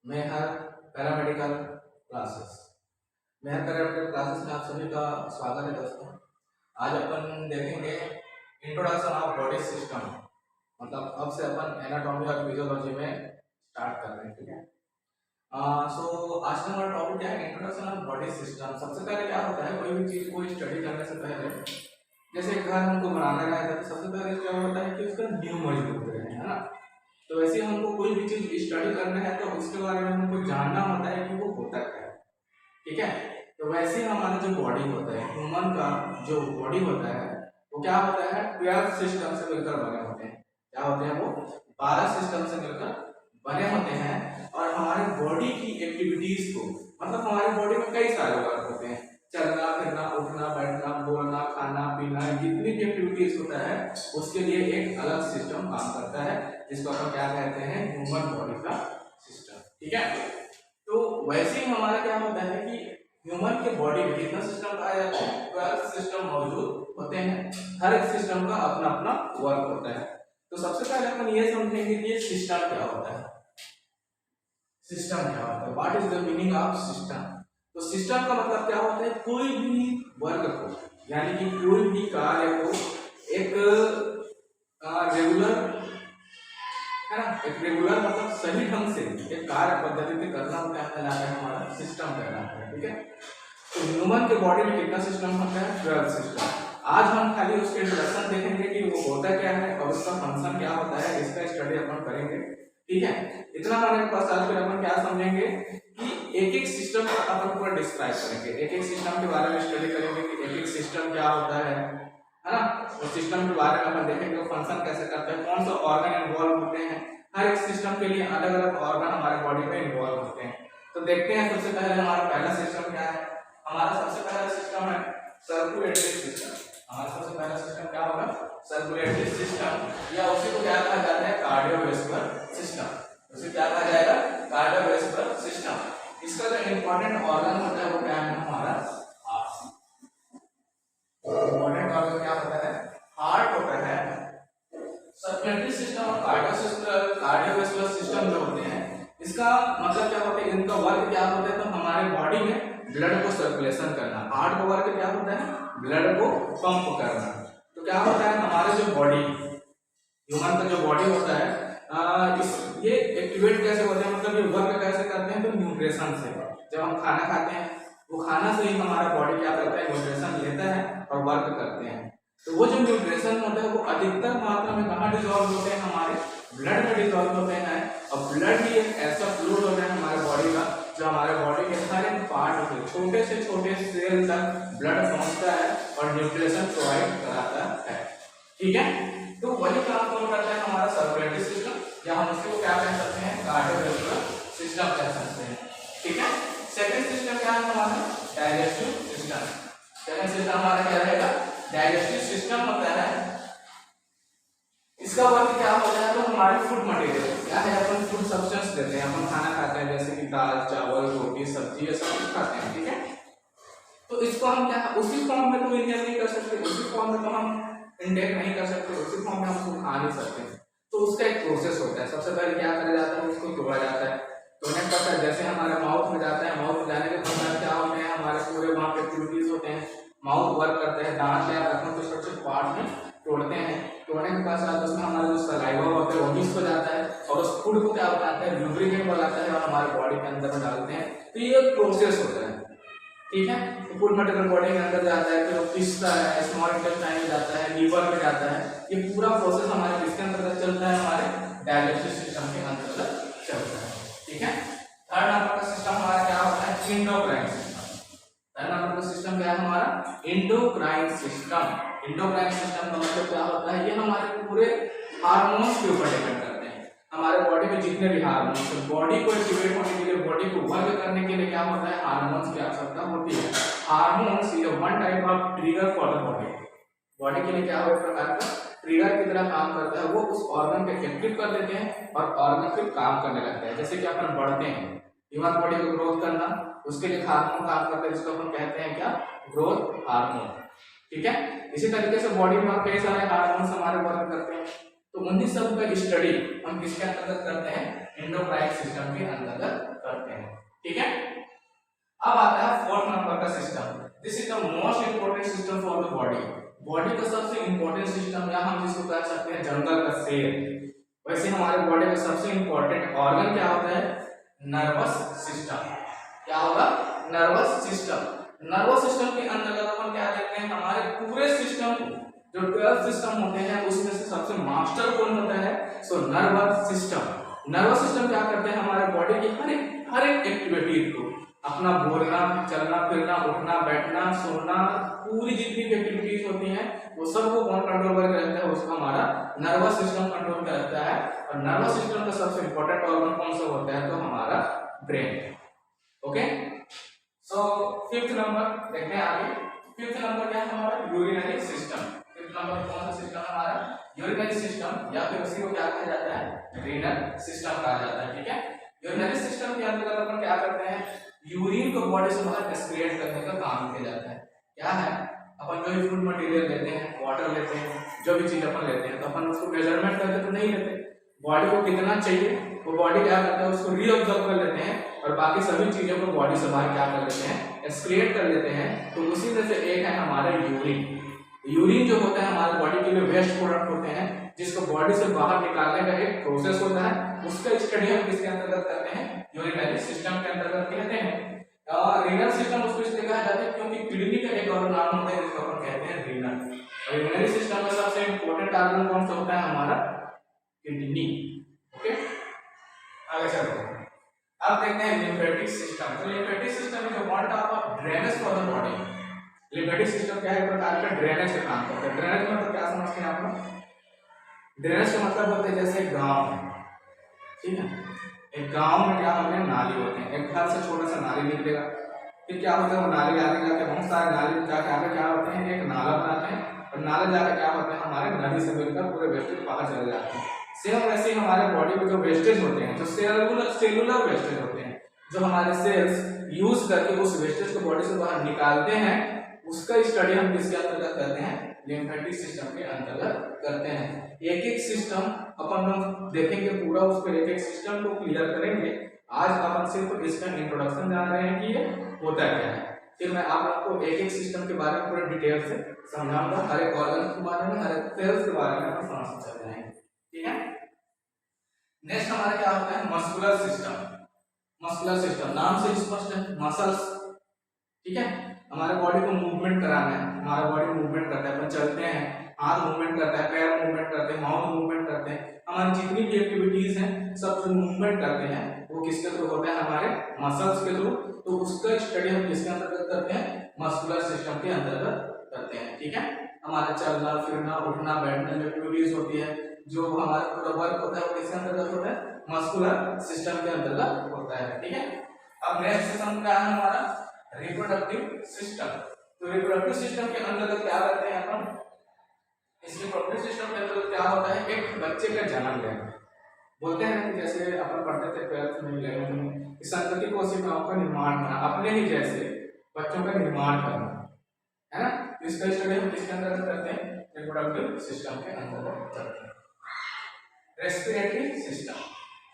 मेहर paramedical classes मेहर paramedical classes में आप सभी का स्वागत है दोस्तों। आज अपन देखेंगे इंट्रोडक्शन ऑफ बॉडी सिस्टम, मतलब अब से अपन एनाटॉमी और फिजियोलॉजी में स्टार्ट कर रहे हैं, ठीक है। सो आज का हमारा टॉपिक क्या है, इंट्रोडक्शन ऑफ बॉडी सिस्टम। सबसे पहले क्या होता है, कोई भी चीज को स्टडी करने से पहले, जैसे घर हमको बनाना रहता है तो सबसे पहले क्या होता है कि उसका नींव मजबूत रहे, है ना। तो वैसे हमको कोई भी चीज स्टडी करना है तो उसके बारे में हमको जानना होता है कि वो होता क्या है, ठीक है। तो वैसे हमारा जो बॉडी होता है, ह्यूमन का जो बॉडी होता है वो क्या होता है, 12 सिस्टम से मिलकर बने होते हैं। क्या होते हैं वो? 12 सिस्टम से मिलकर बने होते हैं। और हमारे बॉडी की एक्टिविटीज को, मतलब हमारी बॉडी में कई सारे वर्क होते हैं, चलना फिरना, उठना बैठना, बोलना, खाना पीना, जितनी भी एक्टिविटीज होता है उसके लिए एक अलग सिस्टम काम करता है, जिसको हम क्या कहते हैं, ह्यूमन बॉडी का सिस्टम, ठीक है। तो वैसे ही हमारा क्या होता है कि ह्यूमन के बॉडी में कितना सिस्टम पाया जाता है, 12 सिस्टम मौजूद होते हैं। हर एक सिस्टम का अपना अपना वर्क होता है। तो सबसे पहले अपन ये समझेंगे कि ये सिस्टम क्या होता है। सिस्टम क्या होता है, what is the meaning of system. तो सिस्टम का मतलब क्या होता है, कोई भी वर्ग को, यानी कि कोई भी कार्य को एक रेगुलर, है ना, एक रेगुलर मतलब सही ढंग से एक कार्य पद्धति से करना होता है, कहलाता है हमारा सिस्टम कहलाता है, ठीक है। तो ह्यूमन के बॉडी में कितना सिस्टम होता है, 12 सिस्टम। आज हम खाली उसके इंट्रोडक्शन देखेंगे कि वो होता क्या है और उसका फंक्शन क्या होता है, इसका स्टडी अपन करेंगे, ठीक है। इतना होने के पश्चात फिर अपन क्या समझेंगे कि एक एक सिस्टम का अपन पूरा डिस्क्राइब करेंगे, एक एक सिस्टम के बारे में स्टडी करेंगे कि एक एक सिस्टम क्या होता है ना। उस सिस्टम के बारे में अपन देखेंगे वो फंक्शन कैसे करता है, कौन सा ऑर्गन इन्वॉल्व होते हैं। हर एक सिस्टम के लिए अलग अलग ऑर्गन हमारे बॉडी में इन्वॉल्व होते हैं। तो देखते हैं सबसे पहले हमारा पहला सिस्टम क्या है। हमारा सबसे पहला सिस्टम है सर्कुलेटरी सिस्टम। हमारा सबसे पहला सिस्टम क्या होगा, सर्कुलेटरी सिस्टम, या उसी को क्या कहा जाता है, कार्डियोवैस्कुलर सिस्टम। उसे क्या कहा जाएगा, कार्डियोवैस्कुलर सिस्टम। इसका जो इंपॉर्टेंट ऑर्गन होता है वो क्या है, हमारा हार्ट। इंपॉर्टेंट ऑर्गन क्या होता है, हार्ट होता है। सर्कुलेटरी सिस्टम और कार्डियोवैस्कुलर सिस्टम जो होते हैं, इसका मतलब क्या होता है, इनका वर्क क्या होता है, तो हमारे बॉडी में ब्लड को सर्कुलेशन करना। हार्ट का वर्क क्या होता है, ब्लड को पंप करना। तो क्या होता है, हमारे जो बॉडी, ह्यूमन का जो बॉडी होता है, ये एक्टिवेट कैसे होते हैं, मतलब ये वर्क कैसे करते हैं, तो न्यूट्रिशन से। जब हम खाना खाते हैं वो खाना से ही हमारा बॉडी क्या करता है, न्यूट्रिशन लेता है और वर्क करते हैं। तो वो जो न्यूट्रिशन होता है वो अधिकतर मात्रा में कहाँ डिजॉल्व होते हैं, हमारे ब्लड में डिजॉल्व होते हैं। और ब्लड ही एक ऐसा फ्लूइड होता है हमारे बॉडी का, जो हमारे बॉडी के हर एक पार्ट में, छोटे से छोटे सेल तक ब्लड पहुंचता है और न्यूट्रिशन प्रोवाइड कराता है, ठीक है। तो वही काम कौन करता है, हमारा सर्कुलेटरी सिस्टम, या हम उसको क्या कह सकते हैं, कार्डियोवैस्कुलर सिस्टम कह सकते हैं, ठीक है। सेकंड सिस्टम क्या है हमारा, डाइजेस्टिव सिस्टम। सेकंड सिस्टम हमारा क्या रहेगा, डाइजेस्टिव सिस्टम होता है। इसका वर्क क्या होता है, तो हमारे फूड मटेरियल क्या है, अपन फूड सब्सटेंस लेते हैं, अपन खाना खाते हैं, जैसे कि दाल चावल रोटी सब्जी, ये सब कुछ खाते हैं, ठीक है। तो इसको हम क्या, उसी फॉर्म में तो इंटेक नहीं कर सकते, उसी फॉर्म में तो हम इंटेक नहीं कर सकते, उसी फॉर्म में हम उसको खा नहीं सकते। तो उसका एक प्रोसेस होता है। सबसे पहले क्या करा जाता है, उसको तोड़ा जाता है। तोड़ने का पता जैसे हमारे माउथ में जाता है, माउथ में जाने के बाद क्या होते हैं, हमारे पूरे वहाँ पे एक्टिविटीज होते हैं, माउथ वर्क करते हैं, दांत या रखने के छोटे छोटे पार्ट में तोड़ते हैं। तोड़ने के पश्चात उसमें हमारा जो सलाइवा होता है वो मिक्स हो जाता है और उस फूड को क्या बनाता है, लुब्रिकेट बनाता है और हमारे बॉडी के अंदर में डालते हैं। तो ये एक प्रोसेस होता है, ठीक है। तो फूड मटेरियल बॉडी के अंदर जाता है, फिर वो पिसता है, स्मॉल इंटेस्टाइन में जाता है, लीवर में जाता है। ये पूरा प्रोसेस हमारे किसके अंतर्गत चलता है, हमारे डाइजेस्टिव सिस्टम के अंतर्गत चलता है, ठीक है। थर्ड नंबर का सिस्टम हमारा क्या होता है, एंडोक्राइन सिस्टम। थर्ड नंबर का सिस्टम क्या है हमारा, एंडोक्राइन सिस्टम। एंडोक्राइन सिस्टम का मतलब क्या होता है, ये हमारे पूरे हार्मोन्स के ऊपर डिपेंड करते हैं। हमारे बॉडी में जितने भी हार्मोन्स, बॉडी को एक्टिवेट होने के लिए, बॉडी को वर्क करने के लिए क्या होता है, हार्मोन्स की आवश्यकता होती है। Hormones is one type of trigger for the body. Body के लिए क्या हो, एक प्रकार का ट्रिगर की तरह काम करता है, वो उस ऑर्गन को एक्टिव कर देते हैं और ऑर्गन फिर काम करने लगता है। जैसे कि अपन बढ़ते हैं, ह्यूमन बॉडी को ग्रोथ करना, उसके लिए हार्मोन काम करते हैं, जिसको अपन कहते हैं क्या, ग्रोथ हार्मोन, ठीक है। इसी तरीके से बॉडी में कई सारे हार्मोन्स हमारे वर्क करते हैं। तो उन्हीं सब का स्टडी हम किसके अंतर्गत करते हैं, एंडोक्राइन सिस्टम के अंतर्गत अब आता है फोर्थ नंबर का system. This is the most important system for the body. Body का सबसे इंपॉर्टेंट सिस्टम, या हम जिसको कह सकते हैं जंगल का शेर, वैसे हमारे बॉडी का सबसे इंपॉर्टेंट ऑर्गन क्या होता है? Nervous system. क्या होगा? Nervous system. नर्वस सिस्टम के अंतर्गत अपन क्या देखते हैं? हमारे पूरे सिस्टम जो 12 सिस्टम होते हैं उसमें से सबसे मास्टर कौन होता है? So nervous system. Nervous system क्या करते हैं? हमारे बॉडी की हर एक एक्टिविटी को, अपना बोलना, चलना फिरना, उठना बैठना, सोना, पूरी जितनी भी एक्टिविटीज होती हैं वो सब को कौन कंट्रोल करके रखता है? उसका हमारा नर्वस सिस्टम कंट्रोल करता है। और नर्वस सिस्टम का सबसे इंपॉर्टेंट ऑर्गन कौन सा होता है? तो हमारा brain. Okay, so fifth number देखते हैं आगे। फिफ्थ नंबर क्या है हमारा? Urinary system. फिफ्थ नंबर कौन सा सिस्टम है हमारा? यूरिनरी सिस्टम, या फिर उसी को क्या कहा जाता है? रीनल सिस्टम कहा जाता है। ठीक है, यूरिनरी सिस्टम के अंतर्गत अपन क्या करते हैं? यूरिन को बॉडी से बाहर एक्सक्रीट करने का काम किया जाता है। क्या है? अपन जो भी फूड मटेरियल लेते हैं, वाटर लेते हैं, जो भी चीज अपन लेते हैं, तो अपन उसको मेजरमेंट करके तो नहीं लेते। बॉडी को कितना चाहिए वो बॉडी क्या करता है? उसको रीअब्जॉर्ब कर लेते हैं और बाकी सभी चीजों को बॉडी से बाहर क्या कर लेते हैं? एक्सक्रीट कर लेते हैं। तो उसी में से एक है हमारा यूरिन। यूरिन जो होता है हमारे बॉडी के लिए वेस्ट प्रोडक्ट होते हैं, जिसको बॉडी से बाहर निकालने का एक प्रोसेस होता है। उसका स्टडी हम किसके अंतर्गत करते हैं? यूरिनरी सिस्टम के अंतर्गत कहते हैं। रीनल सिस्टम उसको इसलिए कहा जाता है क्योंकि किडनी का एक और नाम होता है जिसको अपन कहते हैं रीनल। और यूरिनरी सिस्टम का सबसे इंपॉर्टेंट ऑर्गन कौन सा होता है? हमारा किडनी। ओके, आगे चलते हैं। अब देखते हैं लिम्फेटिक सिस्टम। तो lymphatic system is one type of drainage for the body. Lymphatic system क्या है? एक प्रकार का ड्रेनेज का काम करता है। ड्रेनेज मतलब क्या समझते हैं आप लोग? ड्रेनेज का मतलब होता है जैसे गांव है, ठीक है, एक गांव में क्या होते हैं? नाली होते हैं। एक घर से छोटा सा नाली निकलेगा, फिर क्या होता है? वो नाली आगे जाके बहुत सारे नाली जाके आगे क्या होते हैं? एक नाला बनाते हैं, और नाले जाके क्या होते हैं? हमारे नदी से मिलकर पूरे वेस्टेज बाहर चले जाते हैं। सेम वैसे ही हमारे बॉडी में जो वेस्टेज होते हैं, जो सेलुलर वेस्टेज होते हैं, जो हमारे सेल्स यूज करके उस वेस्टेज को बॉडी से बाहर निकालते हैं, उसका स्टडी हम किसके अंतर्गत करते हैं? लिम्फेटिक सिस्टम के अंतर्गत करते हैं। एक एक सिस्टम अपन लोग देखेंगे, पूरा उसको एक एक सिस्टम को क्लियर करेंगे। आज अपन सिर्फ इसका इंट्रोडक्शन जान रहे हैं कि ये होता क्या है, फिर मैं आप लोग को एक एक सिस्टम के बारे में पूरा डिटेल से समझाऊंगा। हर एक ऑर्गन के बारे में, हर एक सेल्स के बारे में अपन समझ सकते हैं। ठीक है, नेक्स्ट हमारा क्या होता है? Muscular system. मस्कुलर सिस्टम नाम से स्पष्ट है, मसल्स। ठीक है, हमारे बॉडी को मूवमेंट कराना है। हमारा बॉडी मूवमेंट करता है, अपन चलते हैं, हाथ मूवमेंट करता है, पैर मूवमेंट करते हैं, माउथ मूवमेंट करते हैं। हमारी जितनी भी एक्टिविटीज हैं सब जो मूवमेंट करते हैं वो किसके थ्रू होते हैं? हमारे मसल्स के थ्रू। तो उसका स्टडी हम किसके अंतर्गत करते हैं? मस्कुलर सिस्टम के अंतर्गत करते हैं। ठीक है, हमारा चलना फिरना, उठना बैठना जो एक्टिविटीज होती है, जो हमारा पूरा वर्क होता है वो किसके अंतर्गत होता है? मस्कुलर सिस्टम के अंतर्गत होता है। ठीक है, अब नेक्स्ट सिस्टम क्या है हमारा? Reproductive system. तो रिप्रोडक्टिव सिस्टम के अंतर्गत क्या करते हैं अपन? इस रिप्रोडक्टिव सिस्टम के अंतर्गत क्या होता है? एक बच्चे का जन्म लेना। बोलते हैं कि जैसे अपन पढ़ते थे 12th में 11th में, इस संतति कोशिकाओं का निर्माण करना, अपने ही जैसे बच्चों का निर्माण करना, है ना। इसका स्टडी हम किसके अंतर्गत करते हैं? रिप्रोडक्टिव सिस्टम के अंतर्गत करते हैं। Respiratory system.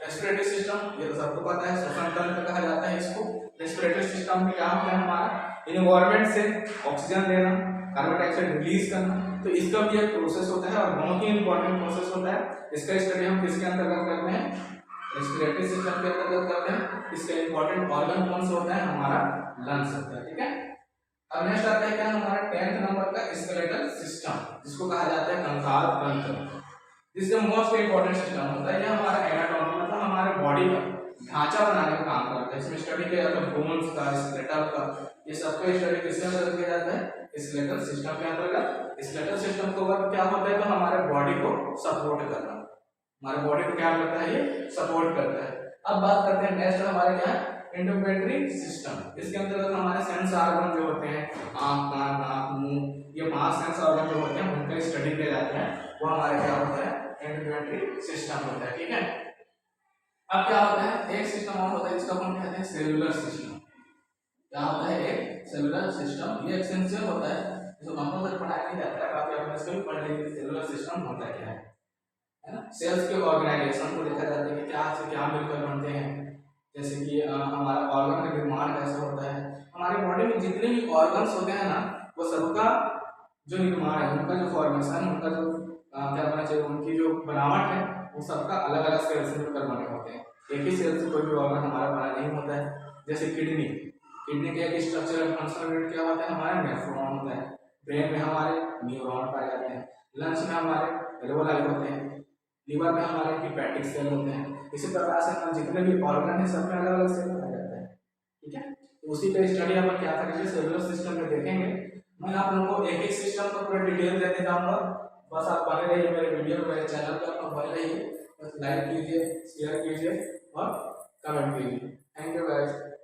रेस्पिरेटरी सिस्टम ये तो सबको पता है, श्वसन तंत्र कहा जाता है इसको। रेस्पिरेटरी सिस्टम में क्या होता है? हमारा एनवायरनमेंट से ऑक्सीजन लेना, कार्बन डाइऑक्साइड रिलीज करना। तो इसका भी एक प्रोसेस होता है और बहुत ही इंपॉर्टेंट प्रोसेस होता है। इसका स्टडी हम किसके अंतर्गत करते हैं? रेस्पिरेटरी सिस्टम के अंतर्गत करते हैं। इसका इंपॉर्टेंट ऑर्गन कौन सा होता है? हमारा लंग्स होता है। ठीक है, अब नेक्स्ट आता है क्या? हमारा 10th नंबर का स्केलेटल सिस्टम, जिसको कहा जाता है कंकाल तंत्र। This is the most important system होता है। ये हमारा एनाटॉमी मतलब हमारे बॉडी का ढांचा बनाने का काम करता है। इसमें स्टडी किया जाता है बोन्स का, स्केलेटल का, ये सबका स्टडी किसके अंतर्गत किया जाता है? स्केलेटल सिस्टम के अंतर्गत। स्केलेटल सिस्टम का वर्क क्या होता है? तो हमारे बॉडी को सपोर्ट करना, हमारे बॉडी को क्या करता है? ये सपोर्ट करता है। अब बात करते हैं नेक्स्ट हमारे क्या है? Endocrine system. इसके अंतर्गत हमारे सेंस ऑर्गन जो होते हैं, आंख, कान, नाक, मुंह, ये 5 सेंस ऑर्गन जो होते हैं उनका स्टडी किया जाता है। वो हमारे क्या होता है? एंडोक्राइन सिस्टम होता है। ठीक है, अब क्या होता है? एक सिस्टम और होता है जिसको हम कहते हैं सेलुलर सिस्टम। क्या होता है? एक सेलुलर सिस्टम। ये एसेंशियल होता है, जो कंप्यूटर पढ़ाया नहीं जाता है, काफी आपने इसको भी पढ़ लिया। सेलुलर सिस्टम होता क्या है ना? सेल्स के ऑर्गेनाइजेशन को देखा जाता है कि क्या से क्या मिलकर बनते हैं। जैसे कि हमारा ऑर्गन का निर्माण कैसे होता है, हमारे बॉडी में जितने भी ऑर्गन्स होते हैं ना, वो सबका जो निर्माण है, उनका जो फॉर्मेशन, उनका जो क्या कहना चाहिए, उनकी जो बनावट है, वो सबका अलग अलग सेल से मिलकर बने होते हैं। एक ही सेल से कोई भी ऑर्गन हमारा बना नहीं होता है। जैसे किडनी, किडनी के एक स्ट्रक्चर एंड फंक्शनल यूनिट क्या होता है हमारा, नेफ्रॉन होता है। ब्रेन में हमारे न्यूरॉन पाए जाते हैं। लंग्स में हमारे एल्वेओलाई होते हैं। लिवर में हमारे हिपैटिक सेल होते हैं। इसी प्रकार से हम जितने भी ऑर्गन है सब में अलग अलग सेल पाए जाते हैं। ठीक है, तो उसी का स्टडी अपन क्या करेंगे, सेलुलर सिस्टम में देखेंगे। मैं आप लोगों को एक एक सिस्टम का पूरा डिटेल देते जाऊंगा। बस आप बने रहिए मेरे वीडियो, मेरे चैनल पे आप बने रहिए। बस लाइक कीजिए, शेयर कीजिए और कमेंट कीजिए। Thank you guys.